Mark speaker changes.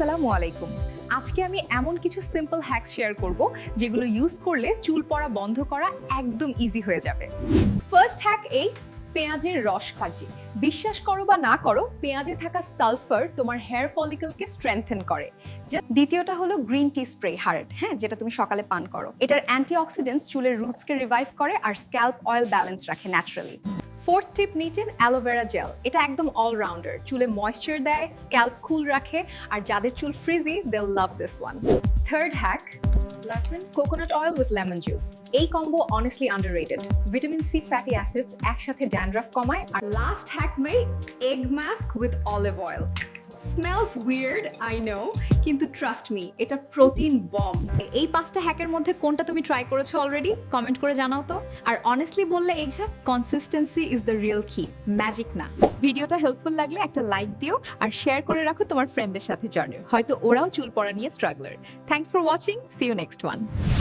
Speaker 1: আসসালামু আলাইকুম। আজকে আমি এমন কিছু সিম্পল হ্যাকস শেয়ার করব যেগুলো ইউজ করলে চুল পড়া বন্ধ করা একদম ইজি হয়ে যাবে। ফার্স্ট হ্যাক এই পেঁয়াজের রস কাজি। বিশ্বাস করো বা না করো, পেঁয়াজে থাকা সালফার তোমার হেয়ার ফলিকলকে স্ট্রেংথেন করে। দ্বিতীয়টা হলো গ্রিন টি স্প্রে হার্ড, হ্যাঁ, যেটা তুমি সকালে পান করো। এটার অ্যান্টিঅক্সিডেন্টস চুলের রুটসকে রিভাইভ করে আর স্ক্যাল্প অয়েল ব্যালেন্স রাখে ন্যাচারালি। ফোর্থ টিপ নিচের অ্যালোভেরা জেল। এটা একদম অলরাউন্ডার, চুলে ময়েশ্চার দেয়, স্ক্যাল্প কুল রাখে, আর যাদের চুল frizzy they love this one. Third hack coconut oil with lemon juice. এই combo honestly underrated. Vitamin C fatty acids একসাথে ড্যান্ড্রাফ কমায়। আর last hack egg mask with olive oil. Smells weird, I know, কিন্তু trust me, এটা protein bomb. এই 5টা হ্যাকের মধ্যে কোনটা তুমি ট্রাই করেছো অলরেডি? কমেন্ট করে জানাও তো। আর অনেস্টলি বললে এই যে কনসিস্টেন্সি ইজ দ্য রিয়েল কি, ম্যাজিক না। ভিডিওটা হেল্পফুল লাগলে একটা লাইক দিও আর শেয়ার করে রাখো তোমার ফ্রেন্ডদের সাথে জার্নি, হয়তো ওরাও চুল পড়া নিয়ে struggler. Thanks for watching, see you next one.